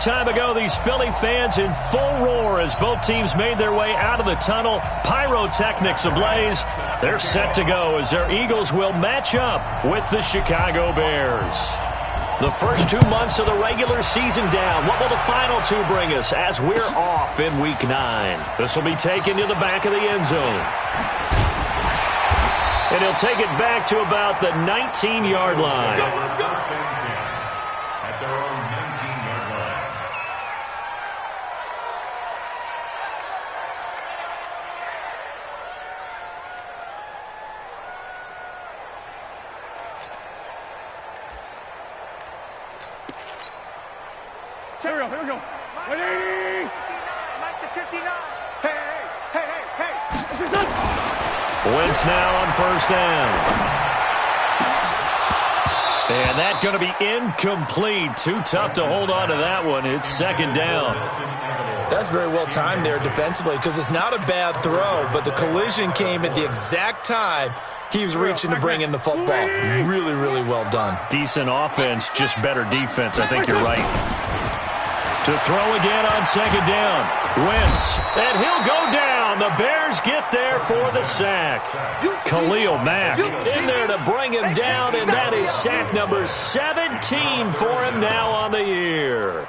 time ago, these Philly fans in full roar as both teams made their way out of the tunnel. Pyrotechnics ablaze. They're set to go as their Eagles will match up with the Chicago Bears. The first 2 months of the regular season down. What will the final two bring us as we're off in Week 9? This will be taken to the back of the end zone. And he'll take it back to about the 19-yard line. At their own 19-yard line. Here we go. Ready? Mike the 59. Hey. Wentz now on first down. And that's going to be incomplete. Too tough to hold on to that one. It's second down. That's very well timed there defensively because it's not a bad throw, but the collision came at the exact time he was reaching to bring in the football. Really, really well done. Decent offense, just better defense. I think you're right. To throw again on second down. Wentz, and he'll go down. The Bears get there for the sack. Khalil Mack in there to bring him down, and that is sack number 17 for him now on the year.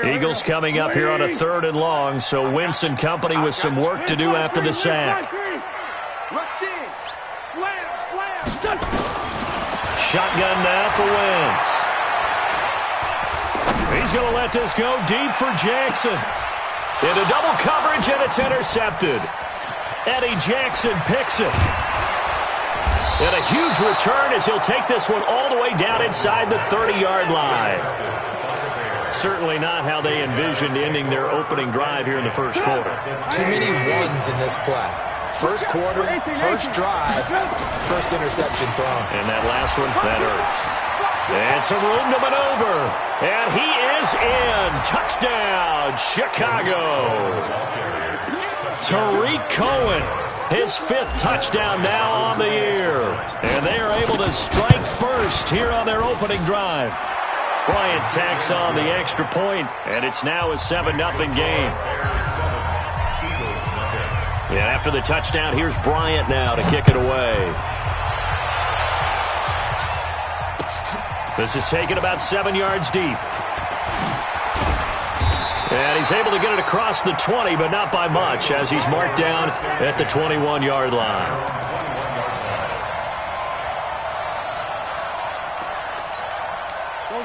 Eagles coming up here on a 3rd and long, so Wentz and company with some work to do after the sack. Shotgun now for Wentz. He's going to let this go deep for Jackson. Into double coverage, and it's intercepted. Eddie Jackson picks it. And a huge return as he'll take this one all the way down inside the 30-yard line. Certainly not how they envisioned ending their opening drive here in the first quarter. Too many ones in this play. First quarter, first drive, first interception thrown. And that last one, that hurts. And some room to maneuver. And he is in. Touchdown, Chicago. Tariq Cohen, his 5th touchdown now on the year. And they are able to strike first here on their opening drive. Bryant tacks on the extra point, and it's now a 7-0 game. And after the touchdown, here's Bryant now to kick it away. This is taken about 7 yards deep. And he's able to get it across the 20, but not by much, as he's marked down at the 21-yard line.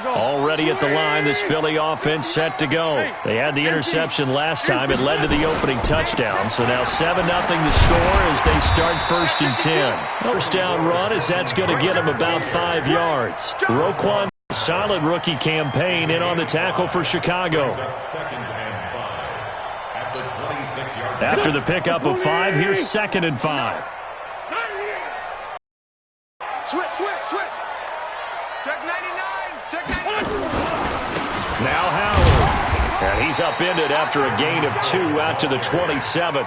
Already at the line, this Philly offense set to go. They had the interception last time. It led to the opening touchdown. So now 7-0 to score as they start 1st and 10. First down run as that's going to get him about 5 yards. Roquan, solid rookie campaign in on the tackle for Chicago. After the pickup of 5, here's 2nd and 5. Switch. Check 99. Now Howard. And he's upended after a gain of 2 out to the 27.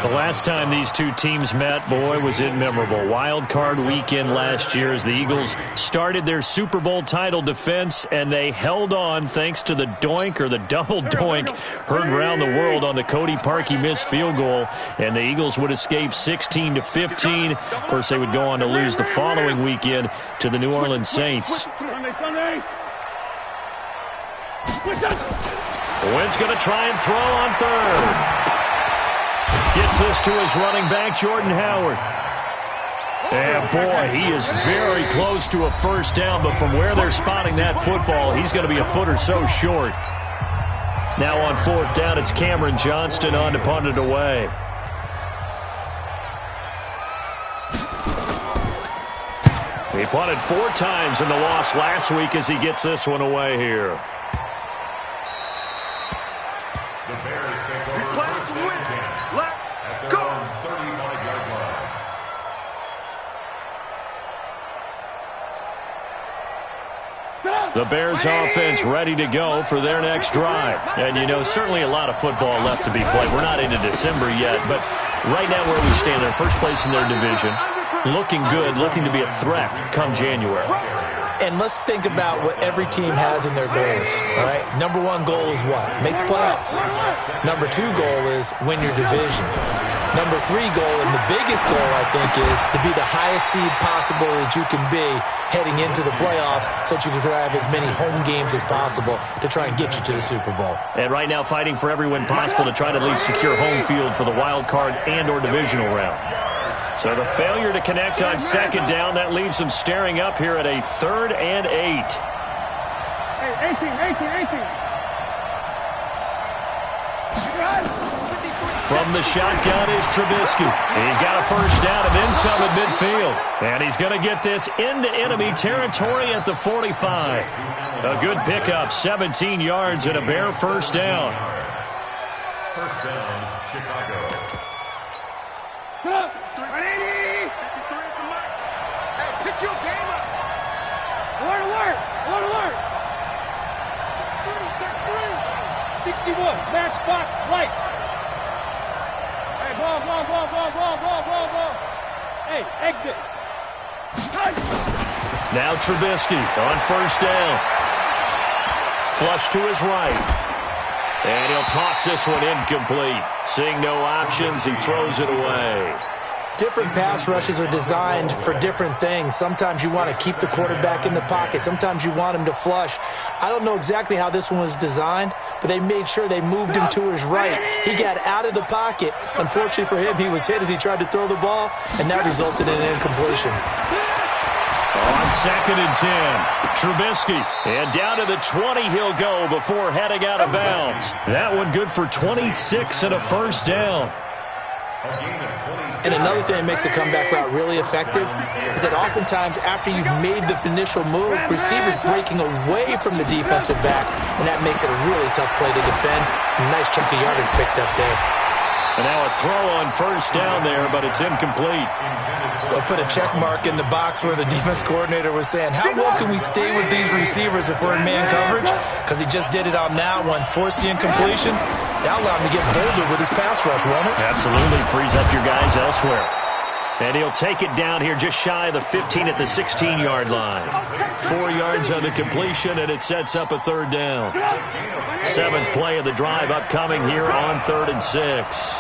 The last time these two teams met, boy, was it memorable. Wild card weekend last year as the Eagles started their Super Bowl title defense, and they held on thanks to the doink or the double doink heard around the world on the Cody Parkey missed field goal, and the Eagles would escape 16-15. Of course, they would go on to lose the following weekend to the New Orleans Saints. Wentz going to try and throw on 3rd. Gets this to his running back, Jordan Howard. And, boy, he is very close to a first down, but from where they're spotting that football, he's going to be a foot or so short. Now on 4th down, it's Cameron Johnston on to punt it away. He punted 4 times in the loss last week as he gets this one away here. The Bears offense ready to go for their next drive. And, you know, certainly a lot of football left to be played. We're not into December yet, but right now where we stand, they're first place in their division. Looking good, looking to be a threat come January. And let's think about what every team has in their goals, all right? Number one goal is what? Make the playoffs. Number two goal is win your division. Number three goal, and the biggest goal, I think, is to be the highest seed possible that you can be heading into the playoffs so that you can have as many home games as possible to try and get you to the Super Bowl. And right now fighting for every win possible to try to at least secure home field for the wild card and or divisional round. So the failure to connect on second down, that leaves them staring up here at a 3rd and 8. Hey, 18. From the shotgun is Trubisky. He's got a first down and then some at midfield. And he's going to get this into enemy territory at the 45. A good pickup, 17 yards and a bare first down. First down, Chicago. Come on. 53 at the mark. Hey, pick your game up. Alert. Check 3. 61. Matchbox light. Hey, ball. Hey, exit. Now Trubisky on first down. Flush to his right. And he'll toss this one incomplete. Seeing no options, he throws it away. Different pass rushes are designed for different things. Sometimes you want to keep the quarterback in the pocket. Sometimes you want him to flush. I don't know exactly how this one was designed, but they made sure they moved him to his right. He got out of the pocket. Unfortunately for him, he was hit as he tried to throw the ball, and that resulted in an incompletion. On 2nd and 10, Trubisky. And down to the 20 he'll go before heading out of bounds. That one good for 26 and a first down. And another thing that makes the comeback route really effective is that oftentimes after you've made the initial move, receivers breaking away from the defensive back, and that makes it a really tough play to defend. A nice chunk of yardage picked up there. And now a throw on first down there, but it's incomplete. They'll put a check mark in the box where the defense coordinator was saying, how well can we stay with these receivers if we're in man coverage? Because he just did it on that one, forced the incompletion. That allowed him to get bolder with his pass rush, won't it? Absolutely, frees up your guys elsewhere. And he'll take it down here just shy of the 15 at the 16-yard line. 4 yards on the completion, and it sets up a 3rd down. 7th play of the drive upcoming here on 3rd and 6.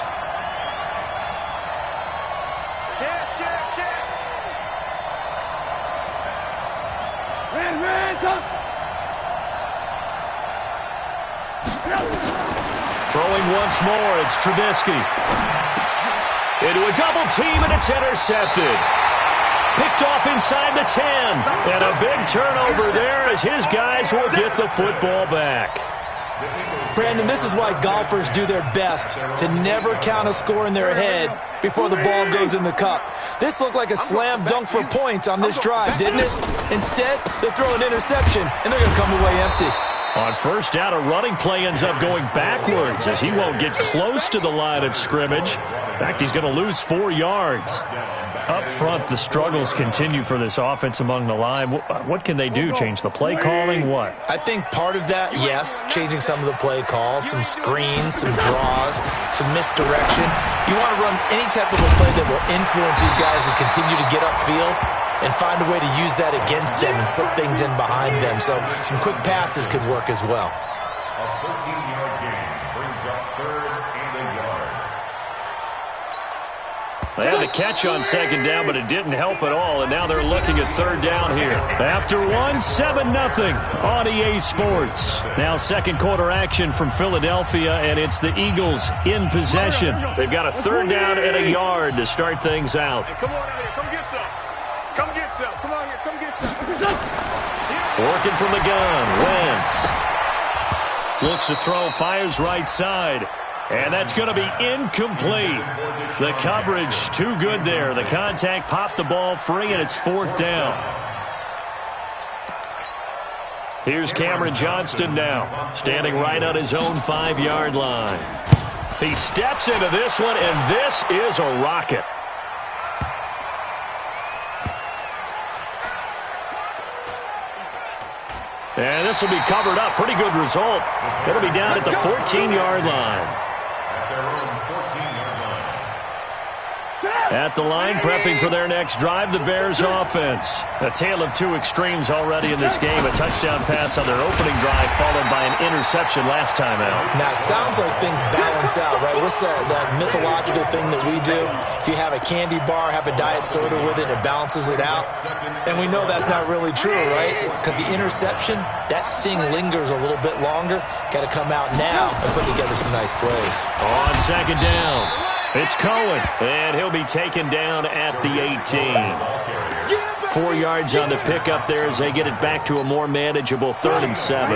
Throwing once more, it's Trubisky. Into a double team, and it's intercepted. Picked off inside the 10. And a big turnover there as his guys will get the football back. Brandon, this is why golfers do their best to never count a score in their head before the ball goes in the cup. This looked like a slam dunk for points on this drive, didn't it? Instead, they throw an interception, and they're going to come away empty. On first down, a running play ends up going backwards as he won't get close to the line of scrimmage. In fact, he's going to lose 4 yards. Up front, the struggles continue for this offense among the line. What can they do? Change the play calling? What? I think part of that, yes, changing some of the play calls, some screens, some draws, some misdirection. You want to run any type of a play that will influence these guys and continue to get upfield and find a way to use that against them and slip things in behind them. So some quick passes could work as well. A 14-yard gain brings up 3rd and a yard. They had the catch on second down, but it didn't help at all, and now they're looking at 3rd down here. After 7-0 on EA Sports. Now second quarter action from Philadelphia, and it's the Eagles in possession. They've got a 3rd down and a yard to start things out. Hey, come on out here. Come get some. Come get some. Come on here. Come get some. Working from the gun, Wentz. Looks to throw, fires right side. And that's going to be incomplete. The coverage too good there. The contact popped the ball free, and it's 4th down. Here's Cameron Johnston now, standing right on his own 5-yard line. He steps into this one, and this is a rocket. And this will be covered up. Pretty good result. It'll be down at the 14-yard line. At their own 14-yard line. At the line, prepping for their next drive, the Bears offense. A tale of two extremes already in this game. A touchdown pass on their opening drive, followed by an interception last time out. Now, it sounds like things balance out, right? What's that mythological thing that we do? If you have a candy bar, have a diet soda with it, it balances it out. And we know that's not really true, right? Because the interception, that sting lingers a little bit longer. Got to come out now and put together some nice plays. On second down, it's Cohen, and he'll be taken down at the 18. 4 yards on the pickup there as they get it back to a more manageable 3rd and 7.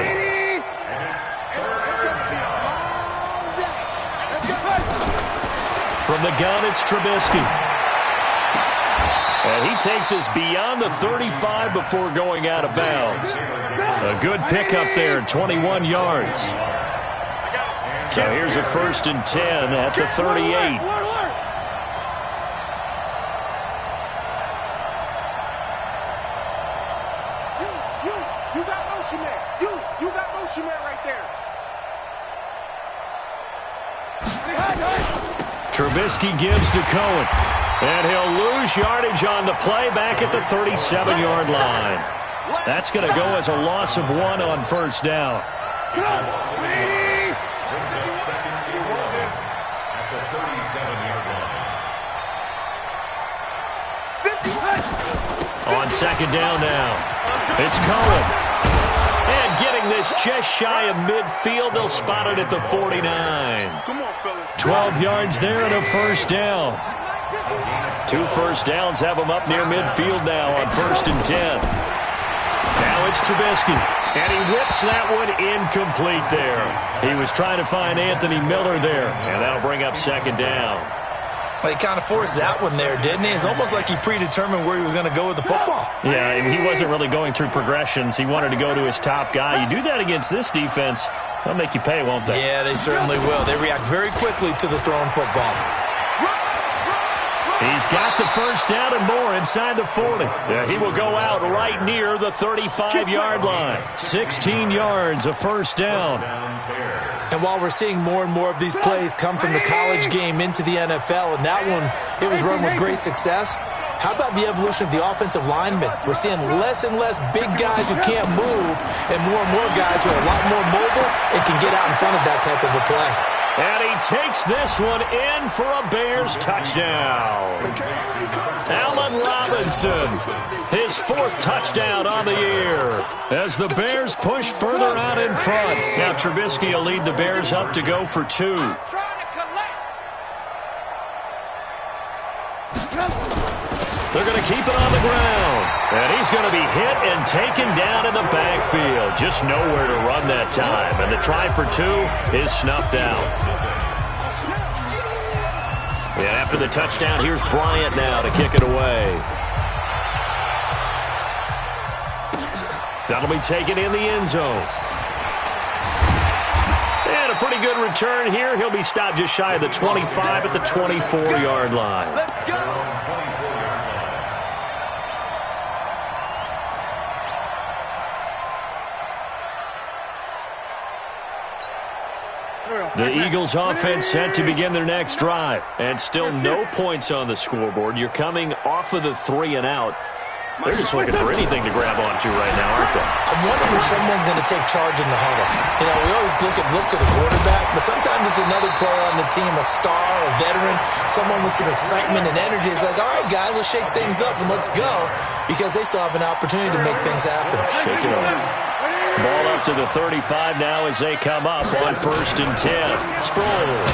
From the gun, it's Trubisky. And he takes us beyond the 35 before going out of bounds. A good pickup there, 21 yards. So here's a 1st and 10 at the 38. You got motion man. You got motion man right there. Trubisky gives to Cohen. And he'll lose yardage on the play back at the 37-yard line. That's going to go as a loss of 1 on 1st down. On 2nd down now, it's Cohen. And getting this just shy of midfield, they'll spot it at the 49. 12 yards there and a 1st down. 2 first downs have them up near midfield now on 1st and 10. Now it's Trubisky, and he whips that one incomplete there. He was trying to find Anthony Miller there, and that'll bring up 2nd down. Well, he kind of forced that one there, didn't he? It's almost like he predetermined where he was going to go with the football. Yeah, and he wasn't really going through progressions. He wanted to go to his top guy. You do that against this defense, they'll make you pay, won't they? Yeah, they certainly will. They react very quickly to the thrown football. He's got the 1st down and more inside the 40. Yeah, he will go out right near the 35-yard line. 16 yards, a 1st down. And while we're seeing more and more of these plays come from the college game into the NFL, and that one, it was run with great success, how about the evolution of the offensive linemen? We're seeing less and less big guys who can't move and more guys who are a lot more mobile and can get out in front of that type of a play. And he takes this one in for a Bears touchdown. Allen Robinson, his 4th touchdown on the year as the Bears push further out in front. Now Trubisky will lead the Bears up to go for 2. They're going to keep it on the ground. And he's going to be hit and taken down in the backfield. Just nowhere to run that time. And the try for 2 is snuffed out. And after the touchdown, here's Bryant now to kick it away. That'll be taken in the end zone. And a pretty good return here. He'll be stopped just shy of the 25 at the 24-yard line. Let's go. The Eagles offense set to begin their next drive. And still no points on the scoreboard. You're coming off of the 3 and out. They're just looking for anything to grab onto right now, aren't they? I'm wondering if someone's going to take charge in the huddle. You know, we always look to the quarterback, but sometimes it's another player on the team, a star, a veteran, someone with some excitement and energy. It's like, all right, guys, let's shake things up and let's go, because they still have an opportunity to make things happen. Shake it off. Ball up to the 35 now as they come up on 1st and 10. Sproles.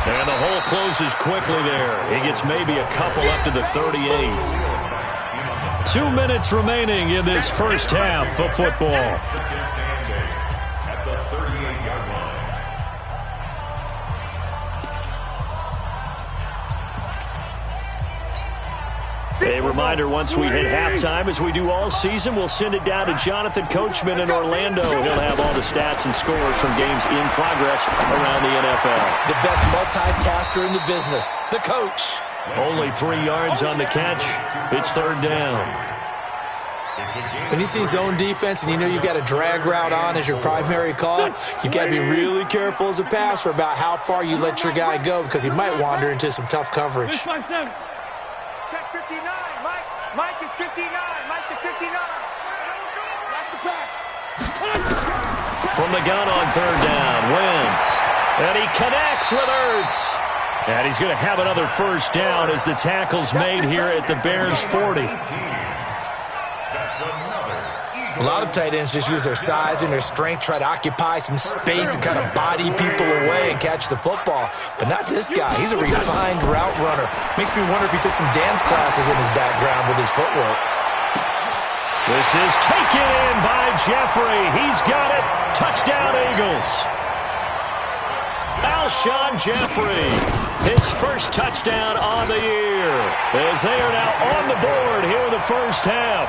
And the hole closes quickly there. He gets maybe a couple up to the 38. 2 minutes remaining in this first half of football. A reminder, once we hit halftime, as we do all season, we'll send it down to Jonathan Coachman in Orlando. He'll have all the stats and scores from games in progress around the NFL. The best multitasker in the business, the coach. Only 3 yards on the catch. It's 3rd down. When you see zone defense and you know you've got a drag route on as your primary call, you've got to be really careful as a passer about how far you let your guy go, because he might wander into some tough coverage. From the gun on third down, Wentz. And he connects with Ertz. And he's going to have another first down as the tackle's made here at the Bears' 40. A lot of tight ends just use their size and their strength, try to occupy some space and kind of body people away and catch the football. But not this guy. He's a refined route runner. Makes me wonder if he took some dance classes in his background with his footwork. This is taken in by Jeffrey. He's got it. Touchdown, Eagles. Alshon Jeffrey, his first touchdown on the year, as they are now on the board here in the first half.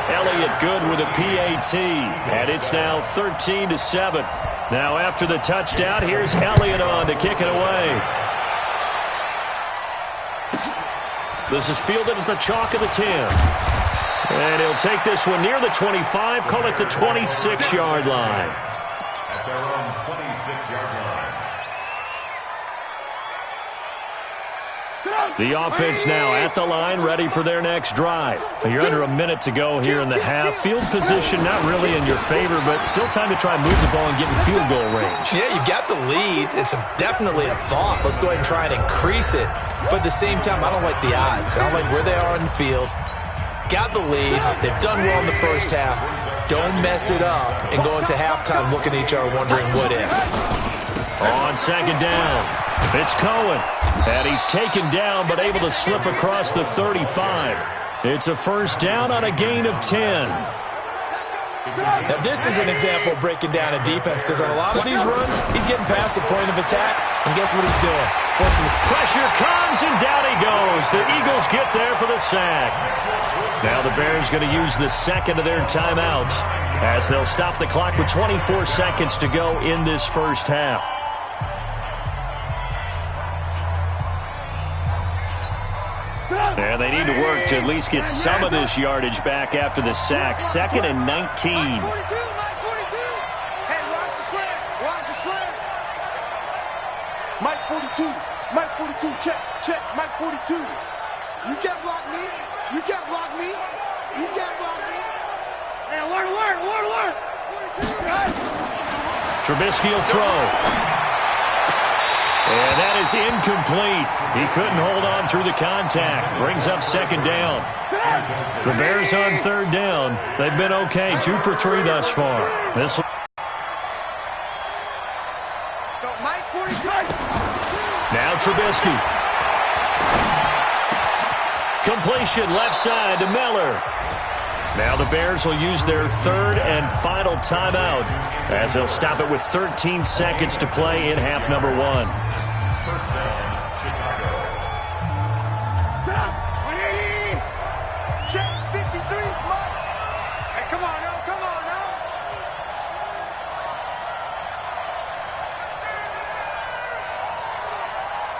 Elliott good with a PAT, and it's now 13-7. Now after the touchdown, here's Elliott on to kick it away. This is fielded at the chalk of the 10. And he'll take this one near the 25, call it the 26-yard line. At their own 26-yard line. The offense now at the line, ready for their next drive. You're under a minute to go here in the half. Field position not really in your favor, but still time to try and move the ball and get in field goal range. Yeah, you've got the lead. It's definitely a thought. Let's go ahead and try and increase it. But at the same time, I don't like the odds. I don't like where they are in the field. Got the lead. They've done well in the first half. Don't mess it up and go into halftime looking at each other wondering what if. On second down, it's Cohen. And he's taken down but able to slip across the 35. It's a first down on a gain of 10. Now this is an example of breaking down a defense because on a lot of these runs, he's getting past the point of attack. And guess what he's doing? Forcing his pressure comes and down he goes. The Eagles get there for the sack. Now the Bears going to use the second of their timeouts as they'll stop the clock with 24 seconds to go in this first half. And they need to work to at least get some of this yardage back after the sack. 2nd and 19. Mike 42, Mike 42. Hey, watch the slant. Watch the slant. Mike 42. Mike 42. Check. Mike 42. You can't block me. You can't block me. You can't block me. Hey, alert. Trubisky will throw. And that is incomplete. He couldn't hold on through the contact. Brings up second down. The Bears on third down. They've been okay. 2 for 3 thus far. This Mike 42. now Trubisky. Completion left side to Miller. Now the Bears will use their third and final timeout as they'll stop it with 13 seconds to play in half number 1. First down, Chicago. Check 53, Mike. Hey, come on now.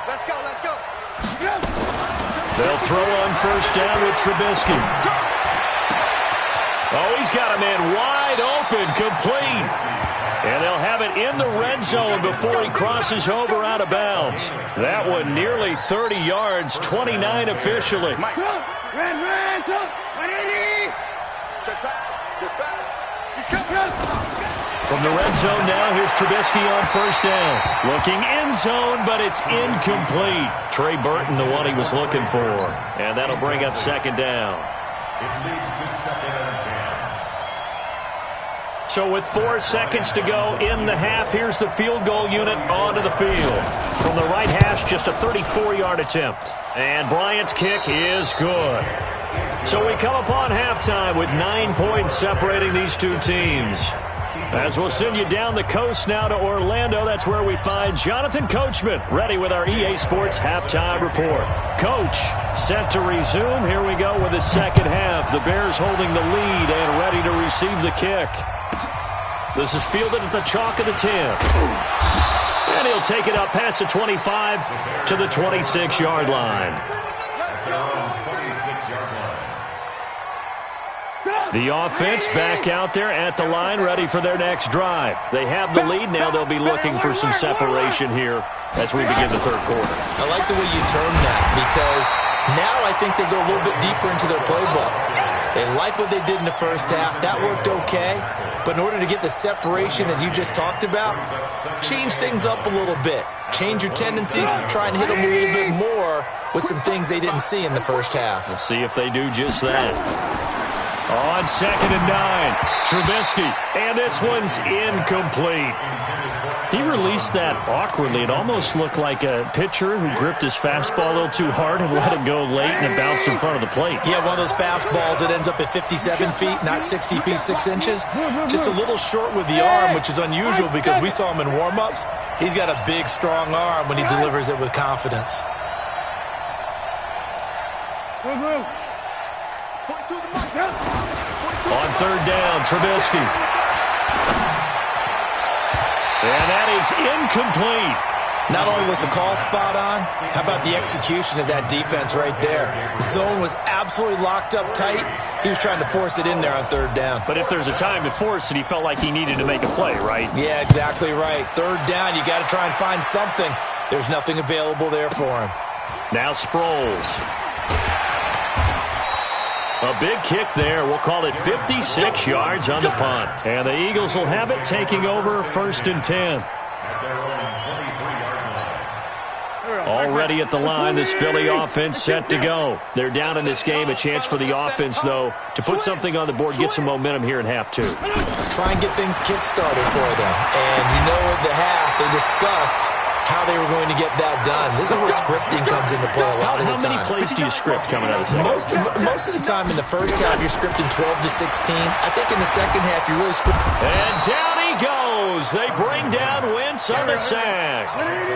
Let's go. They'll throw on first down with Trubisky. Oh, he's got a man wide open, complete. And they'll have it in the red zone before he crosses over out of bounds. That one nearly 30 yards, 29 officially. Run, jump, 180. Check pass. He's coming. From the red zone now, here's Trubisky on first down. Looking end zone, but it's incomplete. Trey Burton, the one he was looking for. And that'll bring up second down. It leads to 2nd and 10. So with 4 seconds to go in the half, here's the field goal unit onto the field. From the right hash, just a 34-yard attempt. And Bryant's kick is good. So we come upon halftime with 9 points separating these two teams. As we'll send you down the coast now to Orlando, that's where we find Jonathan Coachman, ready with our EA Sports halftime report. Coach, set to resume. Here we go with the second half. The Bears holding the lead and ready to receive the kick. This is fielded at the chalk of the 10. And he'll take it up past the 25 to the 26-yard line. Their own 26-yard line. The offense back out there at the line, ready for their next drive. They have the lead. Now they'll be looking for some separation here as we begin the third quarter. I like the way you term that because now I think they go a little bit deeper into their playbook. They like what they did in the first half. That worked okay. But in order to get the separation that you just talked about, change things up a little bit. Change your tendencies, try and hit them a little bit more with some things they didn't see in the first half. We'll see if they do just that. On 2nd and 9, Trubisky, and this one's incomplete. He released that awkwardly. It almost looked like a pitcher who gripped his fastball a little too hard and let it go late, and it bounced in front of the plate. Yeah, one of those fastballs that ends up at 57 feet, not 60 feet 6 inches. Just a little short with the arm, which is unusual because we saw him in warm-ups. He's got a big, strong arm when he delivers it with confidence. On 3rd down, Trubisky. And that is incomplete. Not only was the call spot on, how about the execution of that defense right there? The zone was absolutely locked up tight. He was trying to force it in there on 3rd down. But if there's a time to force it, he felt like he needed to make a play, right? Yeah, exactly right. 3rd down, you got to try and find something. There's nothing available there for him. Now Sproles. A big kick there. We'll call it 56 yards on the punt. And the Eagles will have it, taking over 1st and 10. Already at the line, this Philly offense set to go. They're down in this game. A chance for the offense, though, to put something on the board, get some momentum here in half 2. Try and get things kick-started for them. And you know at the half, they discussed how they were going to get that done. This is where scripting comes into play a lot of the time. How many plays do you script coming out of the second? Most of the time in the first half, you're scripting 12 to 16. I think in the second half, you really script. And down he goes. They bring down Wentz on the sack.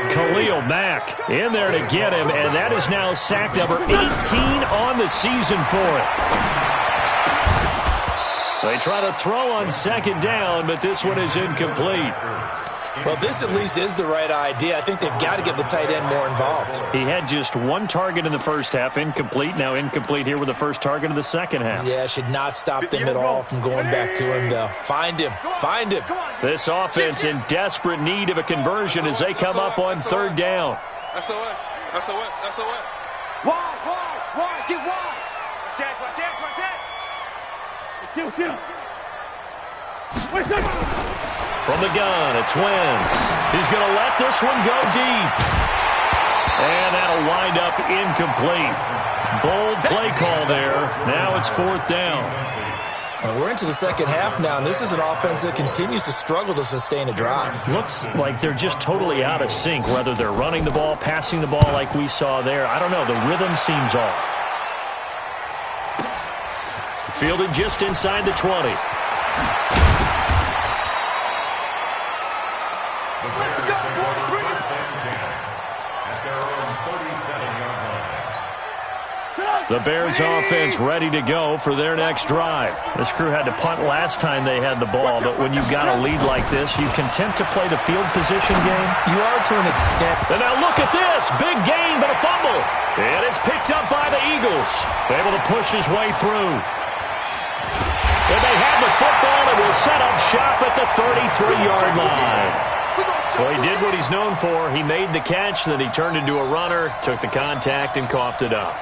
Khalil Mack in there to get him, and that is now sack number 18 on the season for it. They try to throw on 2nd down, but this one is incomplete. Well, this at least is the right idea. I think they've got to get the tight end more involved. He had just 1 target in the first half, incomplete. Now incomplete here with the first target of the second half. Yeah, should not stop them at all from going back to him, though. Find him. Find him. This offense in desperate need of a conversion as they come up on 3rd down. SOS. Wide. Get wide. Watch From the gun, it's Wentz. He's going to let this one go deep. And that'll wind up incomplete. Bold play call there. Now it's 4th down. We're into the second half now, and this is an offense that continues to struggle to sustain a drive. Looks like they're just totally out of sync, whether they're running the ball, passing the ball like we saw there. I don't know. The rhythm seems off. Fielded just inside the 20. The Bears offense ready to go for their next drive. This crew had to punt last time they had the ball, but when you've got a lead like this, you content to play the field position game? You are to an extent. And now look at this. Big gain, but a fumble. And it's picked up by the Eagles. Able to push his way through. And they have the football and will set up shop at the 33-yard line. Well, he did what he's known for. He made the catch, then he turned into a runner, took the contact, and coughed it up.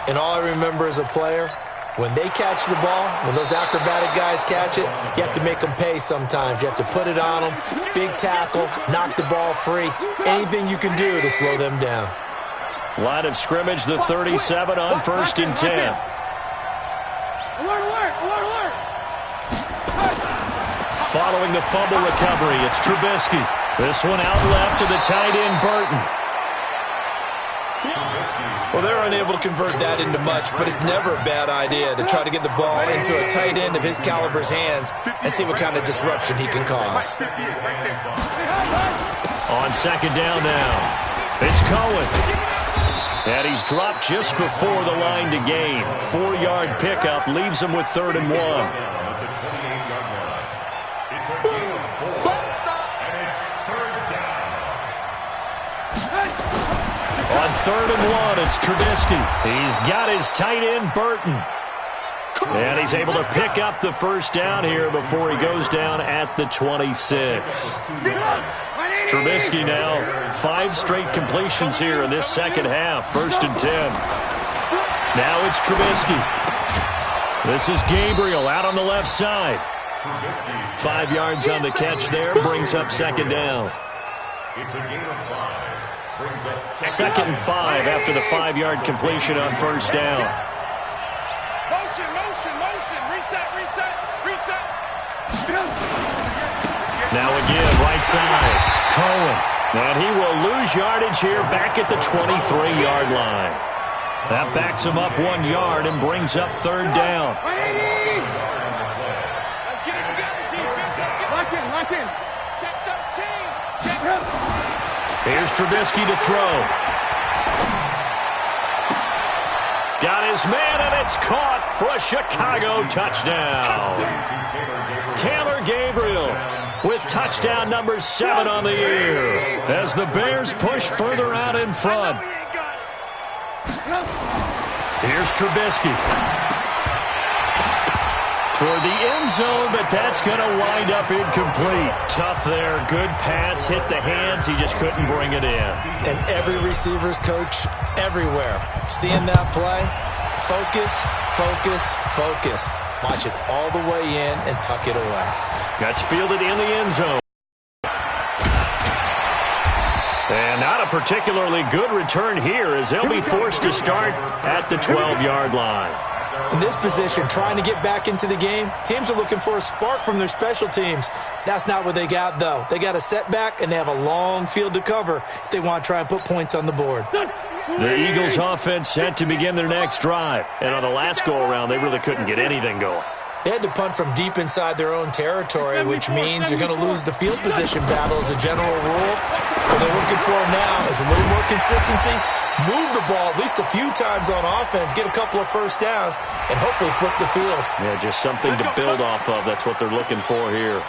And all I remember as a player, when they catch the ball, when those acrobatic guys catch it, you have to make them pay sometimes. You have to put it on them, big tackle, knock the ball free, anything you can do to slow them down. Line of scrimmage, the 37 on 1st and 10. Alert! Following the fumble recovery, it's Trubisky. This one out left to the tight end, Burton. Well, they're unable to convert that into much, but it's never a bad idea to try to get the ball into a tight end of his caliber's hands and see what kind of disruption he can cause. On 2nd down now, it's Cohen. And he's dropped just before the line to gain. 4-yard pickup leaves him with 3rd and 1. On 3rd and 1, it's Trubisky. He's got his tight end, Burton. And he's able to pick up the first down here before he goes down at the 26. Trubisky now, 5 straight completions here in this second half. 1st and 10. Now it's Trubisky. This is Gabriel out on the left side. 5 yards on the catch there, brings up second down. It's a gain of 5. Brings up Second and 5 after the 5-yard completion on first down. Motion, motion, motion. Reset, reset, reset. Now again, right side, Cohen. And he will lose yardage here back at the 23-yard line. That backs him up 1 yard and brings up third down. Let's get it together, defense. Lock in, lock in. Check 13. Check him. Here's Trubisky to throw. Got his man, and it's caught for a Chicago touchdown. Taylor Gabriel with touchdown number 7 on the year as the Bears push further out in front. Here's Trubisky. Toward the end zone, but that's going to wind up incomplete. Tough there. Good pass. Hit the hands. He just couldn't bring it in. And every receiver's coach everywhere. Seeing that play, focus, focus, focus. Watch it all the way in and tuck it away. That's fielded in the end zone. And not a particularly good return here as they'll be forced to start at the 12-yard line. In this position, trying to get back into the game, teams are looking for a spark from their special teams. That's not what they got, though. They got a setback, and they have a long field to cover if they want to try and put points on the board. The Eagles offense set to begin their next drive. And on the last go-around, they really couldn't get anything going. They had to punt from deep inside their own territory, which means you're going to lose the field position battle as a general rule. What they're looking for now is a little more consistency, move the ball at least a few times on offense, get a couple of first downs, and hopefully flip the field. Yeah, just something to build off of. That's what they're looking for here.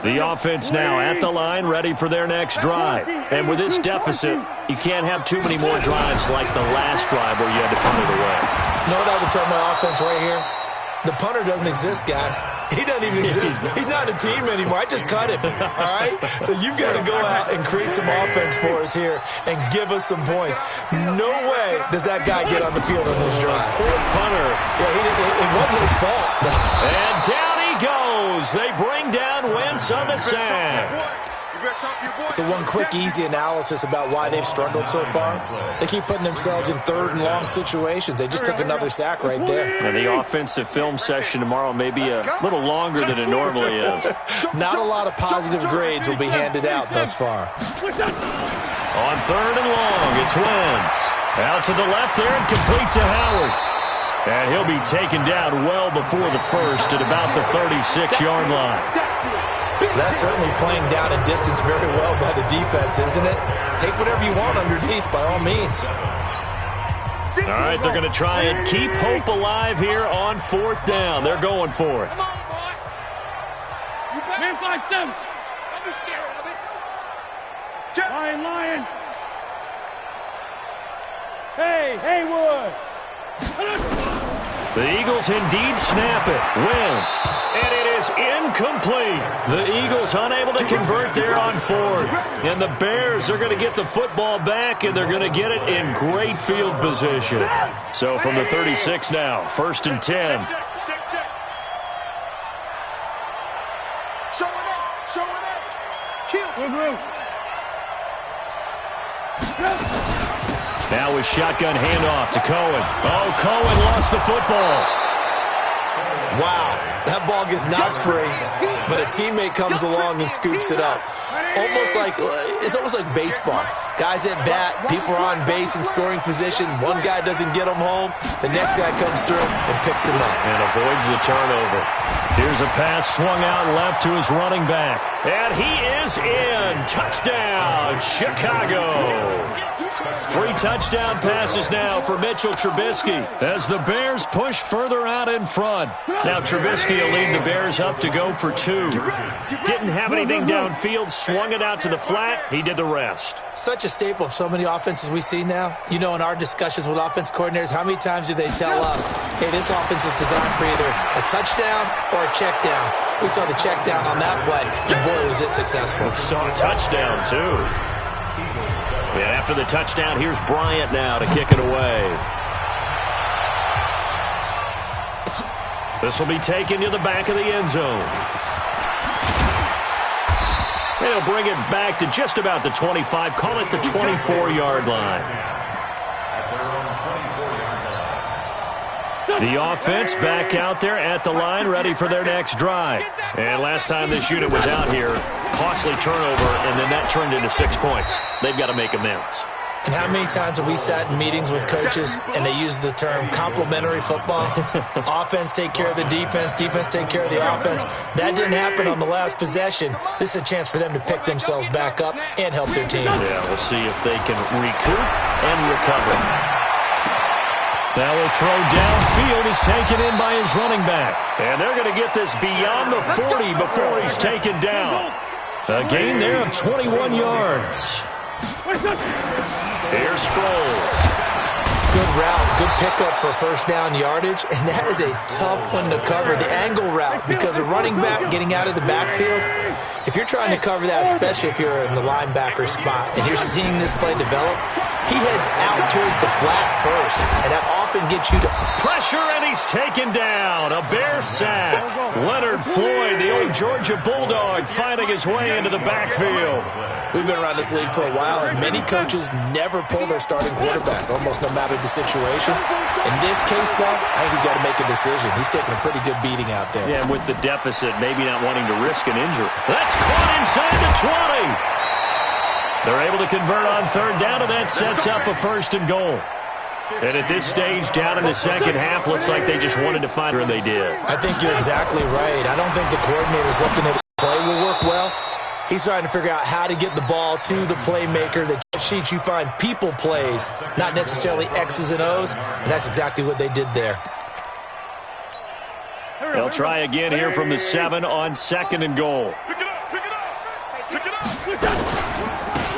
The offense now at the line, ready for their next drive. And with this deficit, you can't have too many more drives like the last drive where you had to punt it away. You know what I would tell my offense right here? The punter doesn't exist, guys. He doesn't even exist. He's not a team anymore. I just cut him, all right? So you've got to go out and create some offense for us here and give us some points. No way does that guy get on the field on this drive. Poor punter. Yeah, it wasn't his fault. And down he goes. They bring down Wentz on the sack. So one quick, easy analysis about why they've struggled so far. They keep putting themselves in third and long situations. They just took another sack right there. And the offensive film session tomorrow may be a little longer than it normally is. Not a lot of positive grades will be handed out thus far. On third and long, it's Wentz. Out to the left there and complete to Howard. And he'll be taken down well before the first at about the 36-yard line. That's certainly playing down and distance very well by the defense, isn't it? Take whatever you want underneath, by all means. All right, they're going to try and keep hope alive here on fourth down. They're going for it. Come on, boy. You better. Man, 5-7. Don't be scared of it. Lion. Hey, Haywood. The Eagles indeed snap it. Wentz. And it is incomplete. The Eagles unable to convert there on fourth. And the Bears are going to get the football back, and they're going to get it in great field position. So from the 36 now, first and 10. Showing up. Kill. Now with shotgun handoff to Cohen. Oh, Cohen lost the football. Wow, that ball gets knocked free, but a teammate comes along and scoops it up. It's almost like baseball. Guys at bat, people are on base in scoring position. One guy doesn't get them home. The next guy comes through and picks him up. And avoids the turnover. Here's a pass swung out left to his running back. And he is in. Touchdown, Chicago. 3 touchdown passes now for Mitchell Trubisky as the Bears push further out in front. Now Trubisky will lead the Bears up to go for 2. Didn't have anything downfield, swung it out to the flat. He did the rest. Such a staple of so many offenses we see now. You know, in our discussions with offense coordinators, how many times do they tell us, hey, this offense is designed for either a touchdown or a check down. We saw the check down on that play, and boy, was it successful. Saw a touchdown, too. And after the touchdown, here's Bryant now to kick it away. This will be taken to the back of the end zone. They'll bring it back to just about the 25. Call it the 24-yard line. The offense back out there at the line, ready for their next drive. And last time this unit was out here, costly turnover, and then that turned into 6 points. They've got to make amends. And how many times have we sat in meetings with coaches and they use the term complementary football? Offense take care of the defense, defense take care of the offense. That didn't happen on the last possession. This is a chance for them to pick themselves back up and help their team. Yeah, we'll see if they can recoup and recover. Now we'll throw downfield. He's taken in by his running back. And they're going to get this beyond the 40 before he's taken down. A gain there of 21 yards. Here's Sproles. Good route, good pickup for first down yardage, and that is a tough one to cover. The angle route, because a running back getting out of the backfield, if you're trying to cover that, especially if you're in the linebacker spot, and you're seeing this play develop, he heads out towards the flat first, and that often gets you to pressure, and he's taken down. A Bear sack. Leonard Floyd, the old Georgia Bulldog, finding his way into the backfield. We've been around this league for a while, and many coaches never pull their starting quarterback, almost no matter the situation. In this case, though, I think he's got to make a decision. He's taking a pretty good beating out there. Yeah, and with the deficit, maybe not wanting to risk an injury. That's caught inside the 20. They're able to convert on third down, and that sets up a first and goal. And at this stage, down in the second half, looks like they just wanted to find her, and they did. I think you're exactly right. I don't think the coordinator's looking at the play will work well. He's trying to figure out how to get the ball to the playmaker. The sheet you find people plays, not necessarily X's and O's, and that's exactly what they did there. They'll try again here from the 7 on second and goal.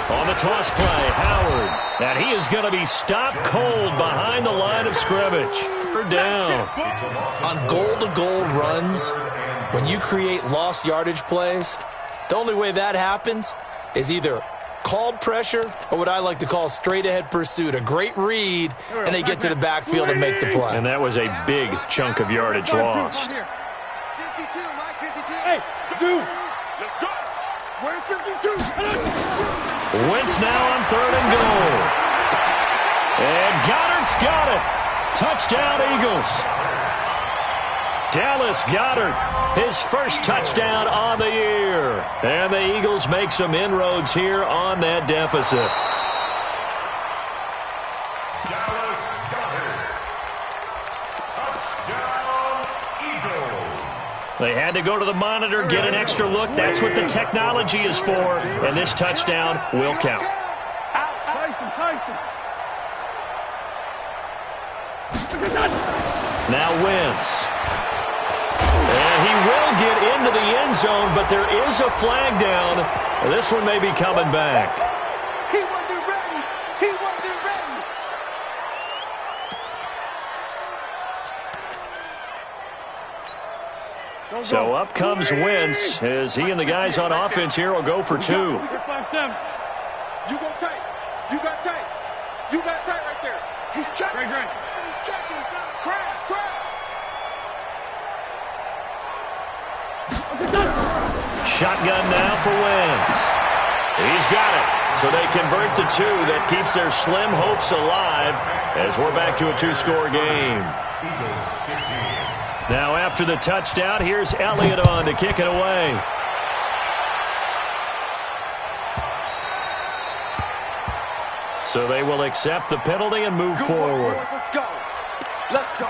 On the toss play, Howard. And he is going to be stopped cold behind the line of scrimmage. They're down. On goal-to-goal runs, when you create lost yardage plays, the only way that happens is either called pressure or what I like to call straight-ahead pursuit. A great read, and they get to the backfield and make the play. And that was a big chunk of yardage lost. 52, Mike, 52. Hey, dude, let's go. Where's 52? Wentz now on third and goal. And Goddard's got it. Touchdown, Eagles. Dallas Goedert, his first touchdown on the year. And the Eagles make some inroads here on that deficit. Dallas Goedert. Touchdown, Eagles. They had to go to the monitor, get an extra look. That's what the technology is for. And this touchdown will count. Now Wentz. And he will get into the end zone, but there is a flag down. This one may be coming back. He wasn't ready. He wasn't ready. So up comes Wentz as he and the guys on offense here will go for 2. You go tight. You got tight. You got tight right there. He's checking. He's checking. Crash, crash. Shotgun now for Wentz. He's got it. So they convert the 2. That keeps their slim hopes alive as we're back to a 2-score game. Now after the touchdown, here's Elliott on to kick it away. So they will accept the penalty and move forward. Let's go. Let's go.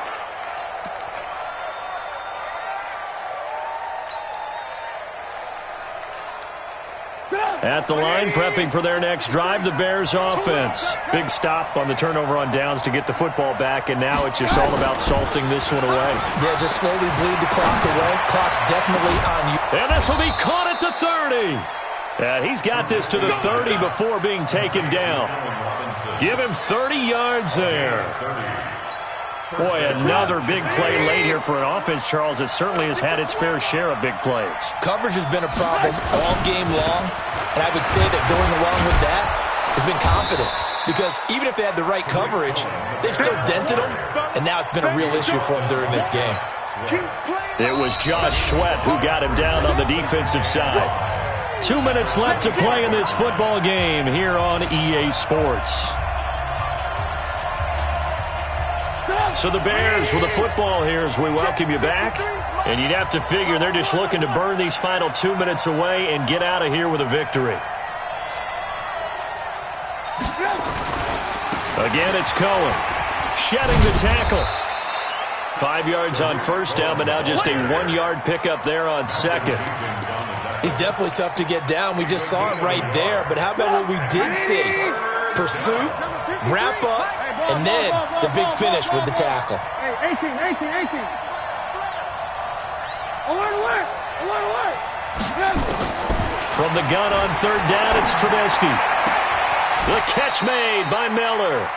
At the line, prepping for their next drive, the Bears offense. Big stop on the turnover on downs to get the football back, and now it's just all about salting this one away. Yeah, just slowly bleed the clock away. Clock's definitely on you. And this will be caught at the 30. And he's got this to the 30 before being taken down. Give him 30 yards there. Boy, another big play late here for an offense, Charles, that certainly has had its fair share of big plays. Coverage has been a problem all game long, and I would say that going along with that, has been confidence. Because even if they had the right coverage, they've still dented them, and now it's been a real issue for them during this game. It was Josh Sweat who got him down on the defensive side. 2 minutes left to play in this football game here on EA Sports. So the Bears with the football here as we welcome you back. And you'd have to figure they're just looking to burn these final 2 minutes away and get out of here with a victory. Again, it's Cohen. Shedding the tackle. 5 yards on first down, but now just a 1-yard pickup there on second. He's definitely tough to get down. We just saw it right there. But how about what we did see? Pursuit, wrap up, and then the big finish with the tackle. Hey, 18. Alert. From the gun on third down, it's Trubisky. The catch made by Miller.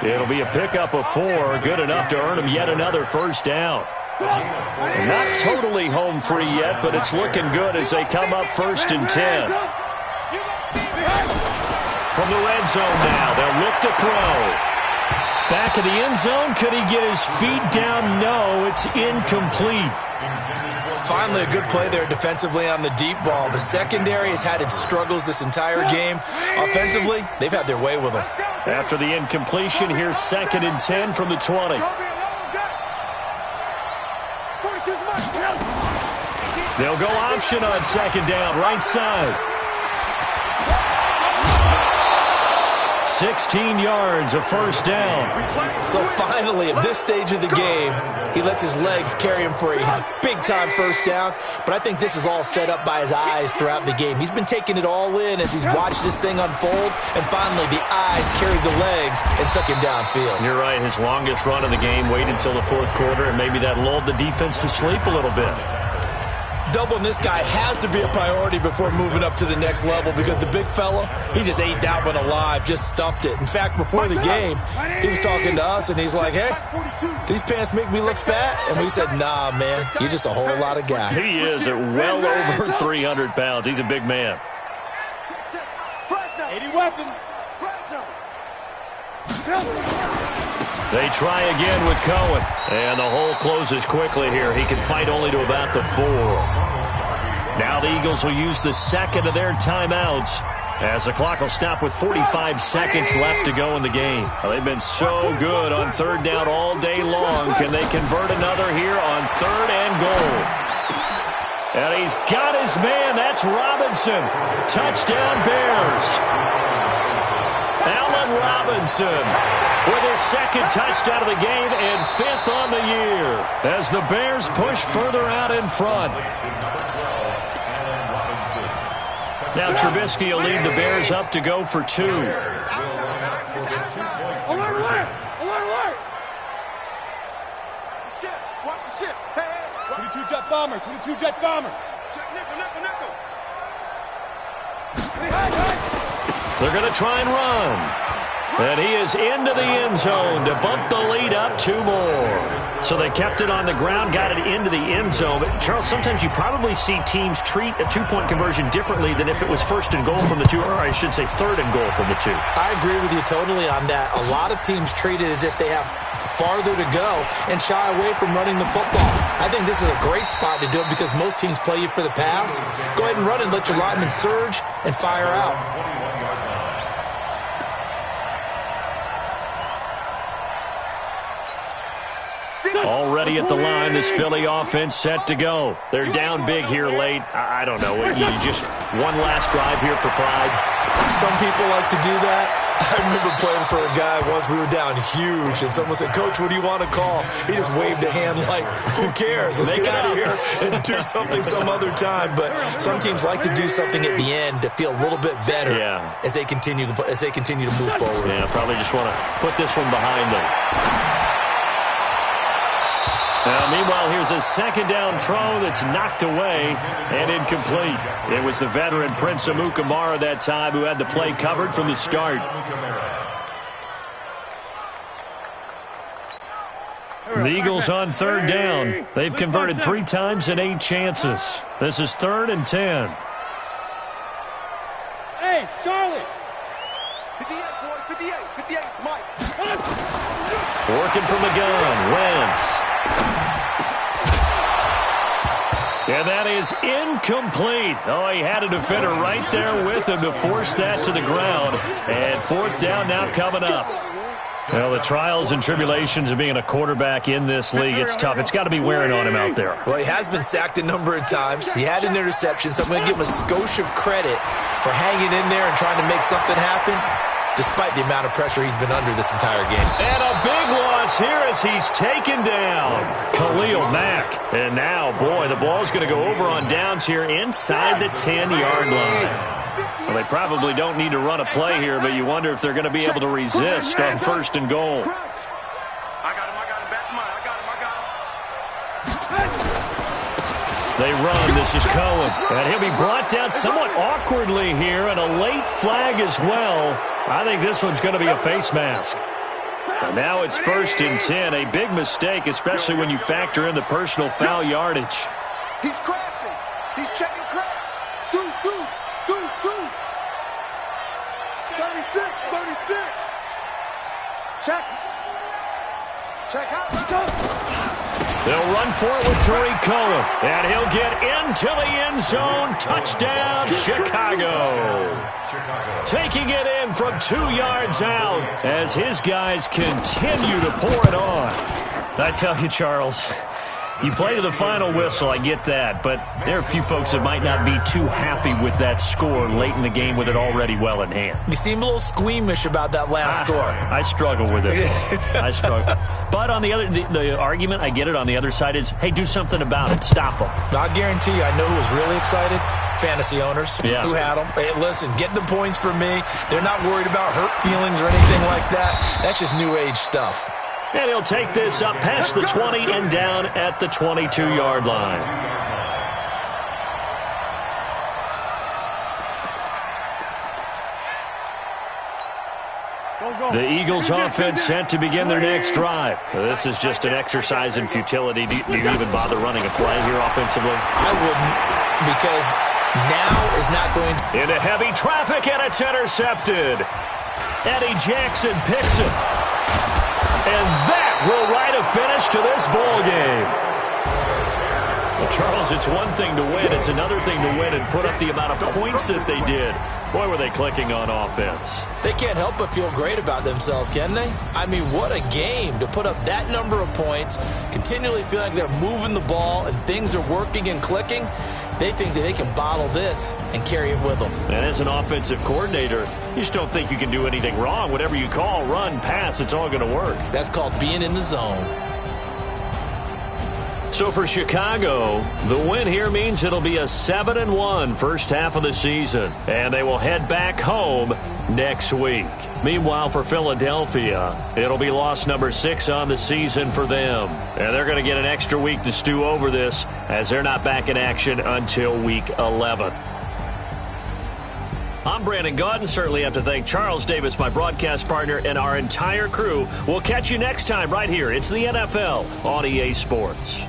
It'll be a pickup of 4, good enough to earn him yet another first down. Not totally home free yet, but it's looking good as they come up 1st and 10. From the red zone now, they'll look to throw. Back of the end zone, could he get his feet down? No, it's incomplete. Finally, a good play there defensively on the deep ball. The secondary has had its struggles this entire game. Offensively, they've had their way with them. After the incompletion, here's 2nd and 10 from the 20. They'll go option on 2nd down, right side. 16 yards, a first down. So finally, at this stage of the game, he lets his legs carry him for a big-time first down. But I think this is all set up by his eyes throughout the game. He's been taking it all in as he's watched this thing unfold. And finally, the eyes carried the legs and took him downfield. You're right. His longest run of the game waited until the 4th quarter, and maybe that lulled the defense to sleep a little bit. Doubling this guy has to be a priority before moving up to the next level because the big fella, he just ate that one alive, just stuffed it. In fact, before the game, he was talking to us, and he's like, hey, these pants make me look fat? And we said, nah, man, you're just a whole lot of guy. He is at well over 300 pounds. He's a big man. 80 weapons. They try again with Cohen. And the hole closes quickly here. He can fight only to about the 4. Now the Eagles will use the 2nd of their timeouts as the clock will stop with 45 seconds left to go in the game. Well, they've been so good on 3rd down all day long. Can they convert another here on 3rd and goal? And he's got his man. That's Robinson. Touchdown Bears. Allen Robinson with his 2nd touchdown of the game and 5th on the year as the Bears push further out in front. Now Trubisky will lead the Bears up to go for 2. Alert. 22 jet bomber. They're going to try and run. And he is into the end zone to bump the lead up 2 more. So they kept it on the ground, got it into the end zone. But, Charles, sometimes you probably see teams treat a 2-point conversion differently than if it was 1st and goal from the 2, or I should say 3rd and goal from the 2. I agree with you totally on that. A lot of teams treat it as if they have farther to go and shy away from running the football. I think this is a great spot to do it because most teams play you for the pass. Go ahead and run and let your linemen surge and fire out. Already at the line, this Philly offense set to go. They're down big here late. I don't know. You just one last drive here for pride. Some people like to do that. I remember playing for a guy once. We were down huge, and someone said, Coach, what do you want to call? He just waved a hand like, who cares? Let's get out of here and do something some other time. But some teams like to do something at the end to feel a little bit better as they continue to move forward. Yeah, probably just want to put this one behind them. Now, meanwhile, here's a 2nd down throw that's knocked away and incomplete. It was the veteran Prince Amukamara that time who had the play covered from the start. The Eagles on 3rd down. They've converted 3 times in 8 chances. This is 3rd and 10. Hey, Charlie. Working from the gun, Wentz. And that is incomplete. Oh, he had a defender right there with him to force that to the ground. And fourth down now coming up. Well, the trials and tribulations of being a quarterback in this league, it's tough. It's got to be wearing on him out there. Well, he has been sacked a number of times. He had an interception, so I'm going to give him a skosh of credit for hanging in there and trying to make something happen, despite the amount of pressure he's been under this entire game. And a big loss here as he's taken down. Khalil Mack. And now, boy, the ball's going to go over on downs here inside the 10-yard line. Well, they probably don't need to run a play here, but you wonder if they're going to be able to resist on first and goal. I got him. That's mine. I got him. They run. This is Cohen. And he'll be brought down somewhat awkwardly here, and a late flag as well. I think this one's going to be a face mask. And now it's first and 10. A big mistake, especially when you factor in the personal foul yardage. He's crashing. He's checking crash. Deuce. 36. Check out. They'll run for it with Tariq Cohen. And he'll get into the end zone. Touchdown, Chicago. Taking it in from 2 yards out as his guys continue to pour it on. I tell you, Charles, you play to the final whistle, I get that, but there are a few folks that might not be too happy with that score late in the game with it already well in hand. You seem a little squeamish about that last score. I struggle with it. I struggle. But on the other, the argument, I get it, on the other side is, hey, do something about it. Stop them. I guarantee you, I know who was really excited. Fantasy owners who had them. Hey, listen, get the points for me. They're not worried about hurt feelings or anything like that. That's just new age stuff. And he'll take this up past the 20 and down at the 22-yard line. The Eagles offense set to begin their next drive. This is just an exercise in futility. Do you even bother running a play here offensively? I wouldn't, because now is not going to... Into heavy traffic, and it's intercepted. Eddie Jackson picks it. And that will write a finish to this ball game. Well, Charles, it's one thing to win. It's another thing to win and put up the amount of points that they did. Boy, were they clicking on offense. They can't help but feel great about themselves, can they? I mean, what a game to put up that number of points, continually feel like they're moving the ball and things are working and clicking. They think that they can bottle this and carry it with them. And as an offensive coordinator, you just don't think you can do anything wrong. Whatever you call, run, pass, it's all going to work. That's called being in the zone. So for Chicago, the win here means it'll be a 7-1 first half of the season. And they will head back home next week. Meanwhile, for Philadelphia, it'll be loss number 6 on the season for them. And they're going to get an extra week to stew over this, as they're not back in action until week 11. I'm Brandon Gaudin. Certainly have to thank Charles Davis, my broadcast partner, and our entire crew. We'll catch you next time right here. It's the NFL on EA Sports.